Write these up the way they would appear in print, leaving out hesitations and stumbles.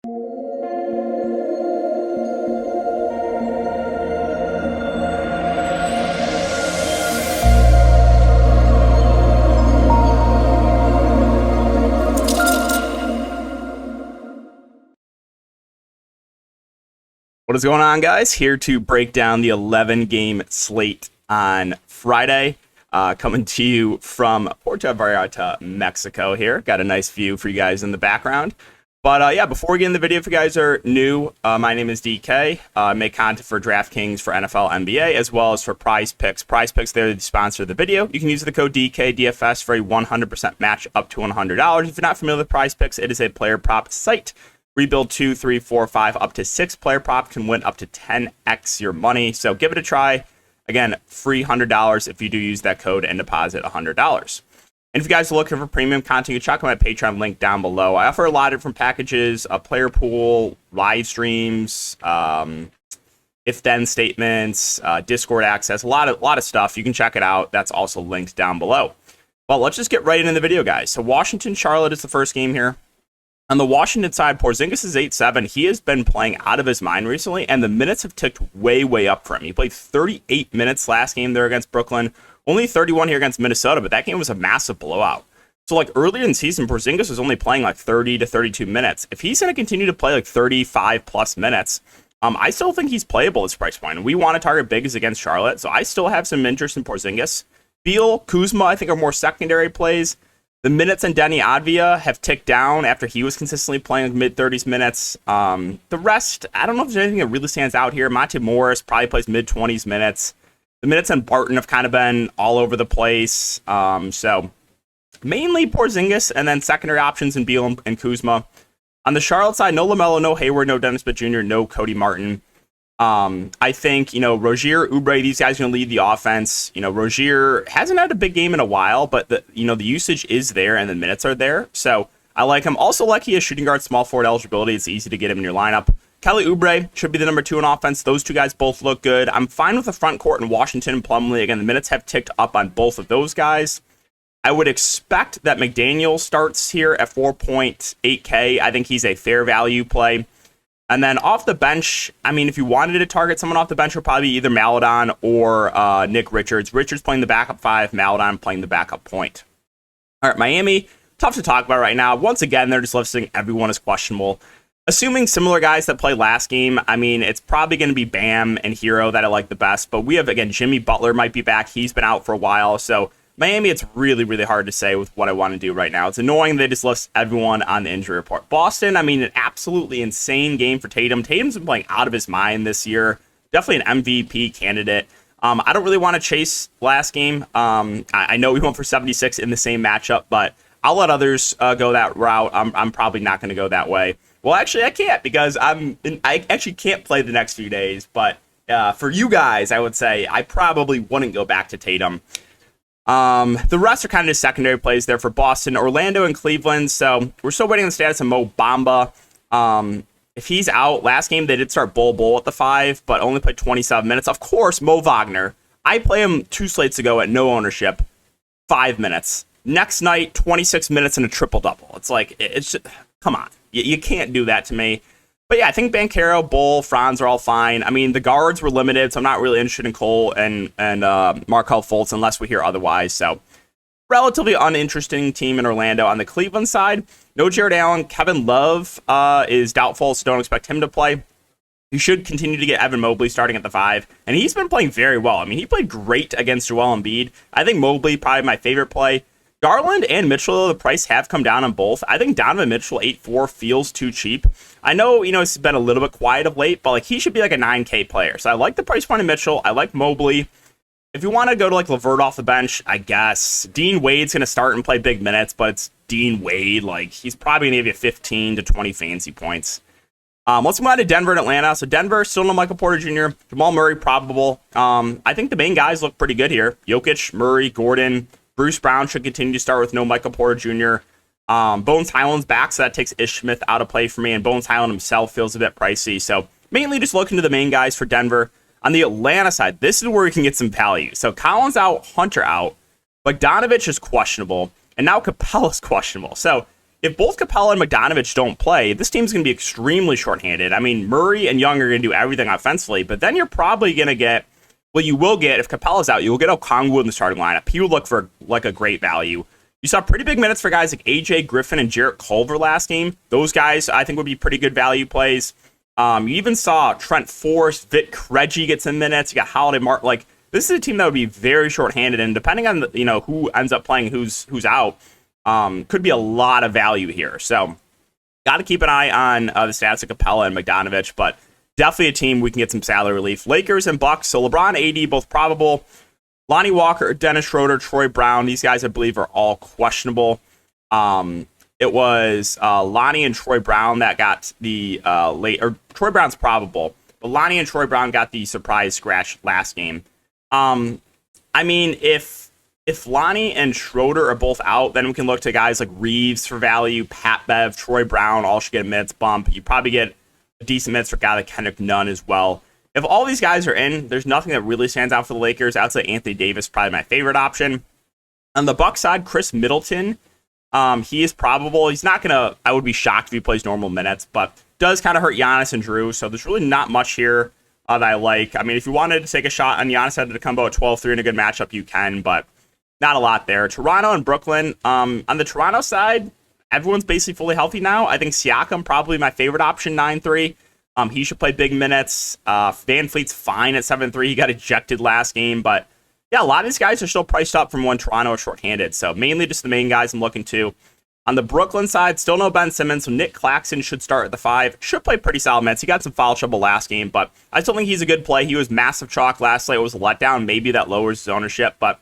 What is going on, guys? Here to break down the 11-game slate on Friday. Coming to you from Puerto Vallarta, Mexico here. Got a nice view for you guys in the background. But yeah, before we get in the video, if you guys are new, my name is DK. I make content for Draftkings for NFL, NBA, as well as for Prize Picks. Prize Picks, they're the sponsor of the video. You can use the code DKDFS for a 100% match up to $100. If you're not familiar with Prize Picks, it is a player prop site. Rebuild 2, 3, 4, 5, up to 6 player prop can win up to 10x your money. So give it a try. Again, free $100 if you do use that code and deposit $100. And if you guys are looking for premium content, you can check out my Patreon link down below. I offer a lot of different packages, a player pool, live streams, if-then statements, Discord access, a lot of stuff. You can check it out. That's also linked down below. Well, let's just get right into the video, guys. So Washington, Charlotte is the first game here. On the Washington side, Porzingis is 8-7. He has been playing out of his mind recently, and the minutes have ticked way up for him. He played 38 minutes last game there against Brooklyn, only 31 here against Minnesota, but that game was a massive blowout. So like earlier in the season, Porzingis was only playing like 30 to 32 minutes. If he's going to continue to play like 35 plus minutes, I still think he's playable at this price point. And we want to target bigs against Charlotte, so I still have some interest in Porzingis. Beal, Kuzma, I think are more secondary plays. The minutes on Denny Advia have ticked down after he was consistently playing mid-30s minutes. The rest, I don't know if there's anything that really stands out here. Monte Morris probably plays mid-20s minutes. The minutes on Barton have kind of been all over the place. So mainly Porzingis and then secondary options in Beal and Kuzma. On the Charlotte side, no LaMelo, no Hayward, no Dennis Smith Jr., no Cody Martin. I think, Rozier, Oubre, these guys are going to lead the offense. Rozier hasn't had a big game in a while, but the usage is there and the minutes are there. So I like him. Also like he has shooting guard, small forward eligibility. It's easy to get him in your lineup. Kelly Oubre should be the number 2 in offense. Those two guys both look good. I'm fine with the front court in Washington and Plumlee. Again, the minutes have ticked up on both of those guys. I would expect that McDaniel starts here at 4.8K. I think he's a fair value play. And then off the bench, I mean, if you wanted to target someone off the bench, it would probably be either Maladon or Nick Richards. Richards playing the backup 5, Maladon playing the backup point. All right, Miami, tough to talk about right now. Once again, they're just listing everyone as questionable. Assuming similar guys that played last game, I mean, it's probably going to be Bam and Hero that I like the best. But we have, again, Jimmy Butler might be back. He's been out for a while. So Miami, it's really hard to say with what I want to do right now. It's annoying they just list everyone on the injury report. Boston, I mean, an absolutely insane game for Tatum. Tatum's been playing out of his mind this year. Definitely an MVP candidate. I don't really want to chase last game. I know we went for 76 in the same matchup, but I'll let others go that route. I'm probably not going to go that way. Well, actually, I can't because I actually can't play the next few days. But for you guys, I would say I probably wouldn't go back to Tatum. The rest are kind of just secondary plays there for Boston, Orlando, and Cleveland. So we're still waiting on the status of Mo Bamba. If he's out, last game they did start Bol at the 5, but only played 27 minutes. Of course, Mo Wagner. I play him 2 slates ago at no ownership, 5 minutes. Next night, 26 minutes and a triple-double. It's like, it's just, come on. You can't do that to me. But yeah, I think Banchero, Bull, Franz are all fine. I mean, the guards were limited, so I'm not really interested in Cole and Markelle Fultz unless we hear otherwise. So relatively uninteresting team in Orlando. On the Cleveland side, no Jared Allen. Kevin Love is doubtful, so don't expect him to play. You should continue to get Evan Mobley starting at the 5, and he's been playing very well. I mean, he played great against Joel Embiid. I think Mobley probably my favorite play. Garland and Mitchell, the price have come down on both. I think Donovan Mitchell 8.4 feels too cheap. I know, it's been a little bit quiet of late, but like he should be like a 9K player. So I like the price point of Mitchell. I like Mobley. If you want to go to like LeVert off the bench, I guess. Dean Wade's going to start and play big minutes, but it's Dean Wade. Like he's probably going to give you 15 to 20 fancy points. Let's move on to Denver and Atlanta. So Denver, still no Michael Porter Jr. Jamal Murray, probable. I think the main guys look pretty good here. Jokic, Murray, Gordon. Bruce Brown should continue to start with no Michael Porter Jr. Bones Highland's back, so that takes Ish Smith out of play for me, and Bones Highland himself feels a bit pricey. So mainly just looking to the main guys for Denver. On the Atlanta side, this is where we can get some value. So Collins out, Hunter out, Bogdanovich is questionable, and now Capella's questionable. So if both Capella and Bogdanovich don't play, this team's going to be extremely shorthanded. I mean, Murray and Young are going to do everything offensively, but then you're probably going to get, well, you will get, if Capella's out, you'll get Okongwu in the starting lineup. He would look for like a great value. You saw pretty big minutes for guys like AJ Griffin and Jarrett Culver last game. Those guys, I think, would be pretty good value plays. You even saw Trent Forrest, Vit Krejci get some minutes. You got Holiday Mark. Like, this is a team that would be very shorthanded, and depending on who ends up playing, who's out, could be a lot of value here. So, got to keep an eye on the stats of Capella and Bogdanovich, but definitely a team we can get some salary relief. Lakers and Bucks. So LeBron, AD, both probable. Lonnie Walker, Dennis Schroeder, Troy Brown. These guys, I believe, are all questionable. It was Lonnie and Troy Brown that got the Troy Brown's probable, but Lonnie and Troy Brown got the surprise scratch last game. I mean, if Lonnie and Schroeder are both out, then we can look to guys like Reeves for value, Pat Bev, Troy Brown, all should get a minutes bump. You probably get a decent minutes for a guy like Kendrick Nunn as well. If all these guys are in, there's nothing that really stands out for the Lakers. Outside Anthony Davis, probably my favorite option. On the Bucks side, Chris Middleton, he is probable. He's not going to, I would be shocked if he plays normal minutes, but does kind of hurt Giannis and Drew, so there's really not much here that I like. I mean, if you wanted to take a shot on Giannis Antetokounmpo at 12-3 in a good matchup, you can, but not a lot there. Toronto and Brooklyn. On the Toronto side, everyone's basically fully healthy now. I think Siakam, probably my favorite option, 9-3. He should play big minutes. Van Fleet's fine at 7-3. He got ejected last game, but yeah, a lot of these guys are still priced up from when Toronto is shorthanded. So mainly just the main guys I'm looking to. On the Brooklyn side, still no Ben Simmons, so Nick Claxton should start at the 5. Should play pretty solid minutes. He got some foul trouble last game, but I still think he's a good play. He was massive chalk last night. It was a letdown. Maybe that lowers his ownership, but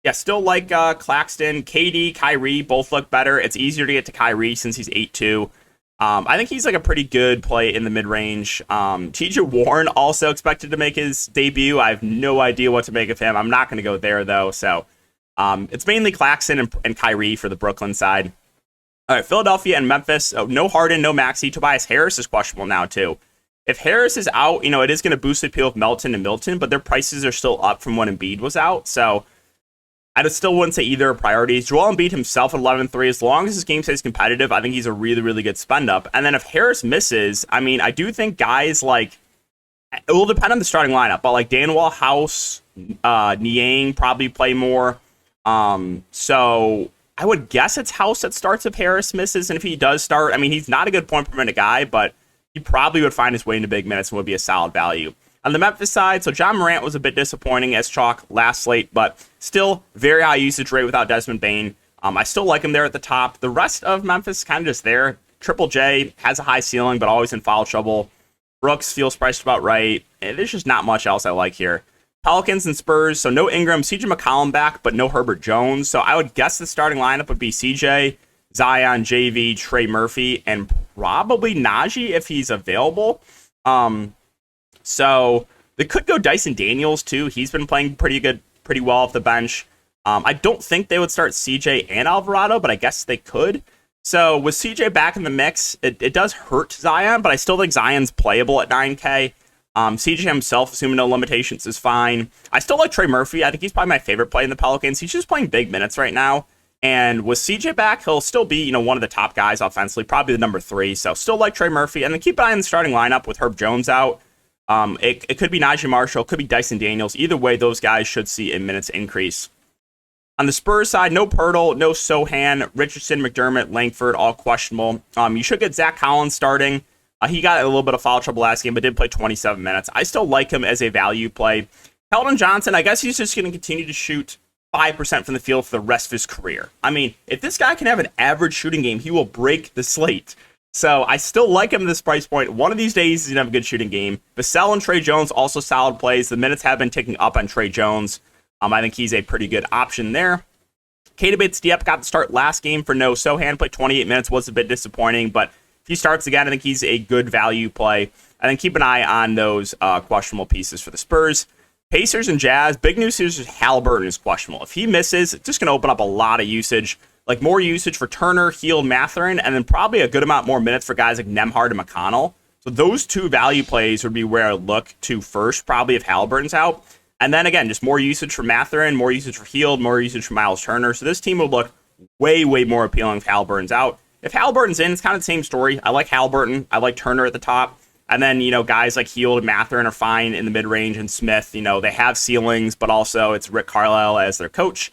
yeah, still like Claxton. KD, Kyrie both look better. It's easier to get to Kyrie since he's 8-2. I think he's like a pretty good play in the mid-range. TJ Warren also expected to make his debut. I have no idea what to make of him. I'm not going to go there, though. So it's mainly Claxton and Kyrie for the Brooklyn side. All right, Philadelphia and Memphis. Oh, no Harden, no Maxey. Tobias Harris is questionable now, too. If Harris is out, it is going to boost the appeal of Melton and Milton, but their prices are still up from when Embiid was out. So I still wouldn't say either are priorities. Joel Embiid himself at 11-3, as long as his game stays competitive, I think he's a really, really good spend up. And then if Harris misses, I mean, I do think guys like, it will depend on the starting lineup, but like Danwell, House, Niang probably play more. So I would guess it's House that starts if Harris misses. And if he does start, I mean, he's not a good point per minute guy, but he probably would find his way into big minutes and would be a solid value. On the Memphis side, so John Morant was a bit disappointing as chalk last slate, but still very high usage rate without Desmond Bane. I still like him there at the top. The rest of Memphis kind of just there. Triple J has a high ceiling, but always in foul trouble. Brooks feels priced about right. There's just not much else I like here. Pelicans and Spurs, so no Ingram, CJ McCollum back, but no Herbert Jones. So I would guess the starting lineup would be CJ, Zion, JV, Trey Murphy, and probably Najee if he's available. So they could go Dyson Daniels too. He's been playing pretty well off the bench. I don't think they would start CJ and Alvarado, but I guess they could. So with CJ back in the mix, it does hurt Zion, but I still think Zion's playable at 9K. CJ himself, assuming no limitations, is fine. I still like Trey Murphy. I think he's probably my favorite play in the Pelicans. He's just playing big minutes right now. And with CJ back, he'll still be, one of the top guys offensively, probably the number 3. So still like Trey Murphy. And then keep an eye on the starting lineup with Herb Jones out. It could be Najee Marshall, it could be Dyson Daniels. Either way, those guys should see a minutes increase. On the Spurs side, no Pirtle, no Sohan, Richardson, McDermott, Langford, all questionable. You should get Zach Collins starting. He got a little bit of foul trouble last game, but did play 27 minutes. I still like him as a value play. Keldon Johnson, I guess he's just going to continue to shoot 5% from the field for the rest of his career. I mean, if this guy can have an average shooting game, he will break the slate. So I still like him at this price point. One of these days, he's going to have a good shooting game. Vassell and Trey Jones, also solid plays. The minutes have been ticking up on Trey Jones. I think he's a pretty good option there. Keita Bates-Diop got the start last game for no Sohan. Played 28 minutes, was a bit disappointing. But if he starts again, I think he's a good value play. And then keep an eye on those questionable pieces for the Spurs. Pacers and Jazz. Big news here is Halliburton is questionable. If he misses, it's just going to open up a lot of usage. Like more usage for Turner, Hield, Mathurin, and then probably a good amount more minutes for guys like Nembhard and McConnell. So those two value plays would be where I look to first, probably if Halliburton's out. And then again, just more usage for Mathurin, more usage for Hield, more usage for Miles Turner. So this team would look way, way more appealing if Halliburton's out. If Halliburton's in, it's kind of the same story. I like Halliburton. I like Turner at the top. And then, guys like Hield and Mathurin are fine in the mid-range, and Smith, they have ceilings, but also it's Rick Carlisle as their coach.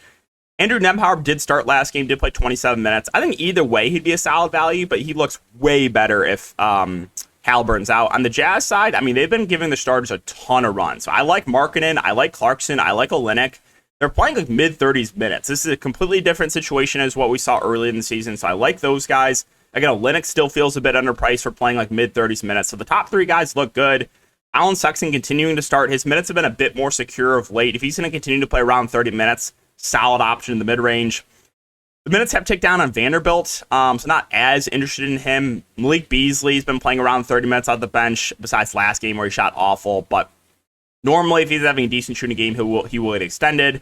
Andrew Nembhard did start last game, did play 27 minutes. I think either way he'd be a solid value, but he looks way better if Halliburton's out. On the Jazz side, they've been giving the starters a ton of runs. So I like Markkanen, I like Clarkson, I like Olynyk. They're playing like mid-30s minutes. This is a completely different situation as what we saw early in the season, so I like those guys. Again, Olynyk still feels a bit underpriced for playing like mid-30s minutes, so the top three guys look good. Alan Sexton continuing to start. His minutes have been a bit more secure of late. If he's going to continue to play around 30 minutes, solid option in the mid-range. The minutes have ticked down on Vanderbilt, so not as interested in him. Malik Beasley's been playing around 30 minutes off the bench, besides last game where he shot awful, but normally, if he's having a decent shooting game, he will get extended.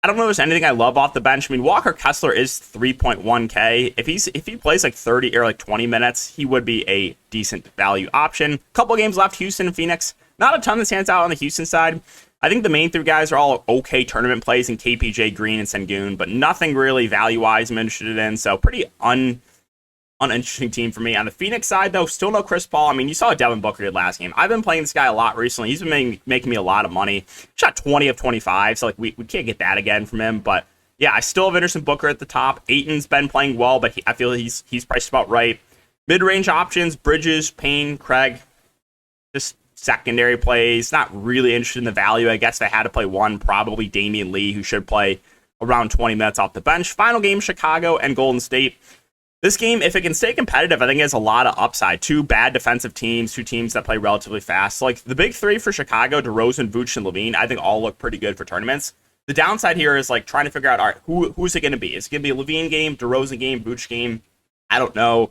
I don't know if there's anything I love off the bench. Walker Kessler is 3.1K. If he plays like 30 or like 20 minutes, he would be a decent value option. Couple games left, Houston and Phoenix. Not a ton that stands out on the Houston side. I think the main three guys are all okay tournament plays in KPJ, Green, and Sengun, but nothing really value-wise I'm interested in, so pretty uninteresting team for me. On the Phoenix side, though, still no Chris Paul. You saw what Devin Booker did last game. I've been playing this guy a lot recently. He's been making me a lot of money. Shot 20 of 25, so we can't get that again from him. But yeah, I still have interest in Booker at the top. Ayton's been playing well, but I feel he's priced about right. Mid-range options, Bridges, Payne, Craig, just secondary plays. Not really interested in the value. I guess if I had to play one, probably Damian Lee, who should play around 20 minutes off the bench. Final game, Chicago and Golden State. This game, if it can stay competitive, I think it has a lot of upside. Two bad defensive teams, two teams that play relatively fast. Like the big three for Chicago, DeRozan, Vooch, and Levine, I think all look pretty good for tournaments. The downside here is like trying to figure out, all right, who's it going to be? Is it going to be a Levine game, DeRozan game, Vooch game? I don't know.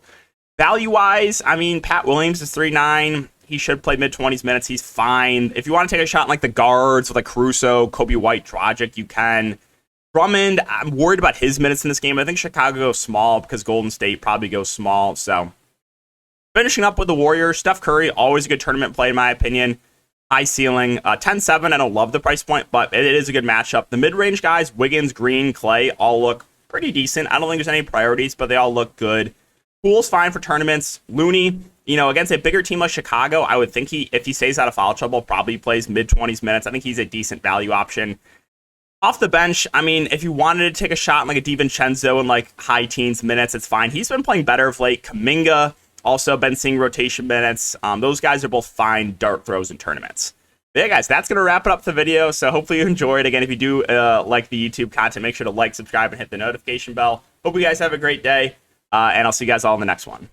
Value-wise, Pat Williams is 3.9. He should play mid-20s minutes. He's fine. If you want to take a shot in like the guards with like Caruso, Kobe White, Dragic, you can. Drummond, I'm worried about his minutes in this game. I think Chicago goes small because Golden State probably goes small. So finishing up with the Warriors, Steph Curry, always a good tournament play in my opinion. High ceiling, 10-7. I don't love the price point, but it is a good matchup. The mid-range guys, Wiggins, Green, Clay, all look pretty decent. I don't think there's any priorities, but they all look good. Poole's fine for tournaments. Looney, against a bigger team like Chicago, I would think if he stays out of foul trouble, probably plays mid-20s minutes. I think he's a decent value option. Off the bench, if you wanted to take a shot in like a DiVincenzo in like high teens minutes, it's fine. He's been playing better of late. Kuminga also been seeing rotation minutes. Those guys are both fine dart throws in tournaments. But yeah, guys, that's going to wrap it up the video. So hopefully you enjoyed. Again, if you do like the YouTube content, make sure to like, subscribe, and hit the notification bell. Hope you guys have a great day, and I'll see you guys all in the next one.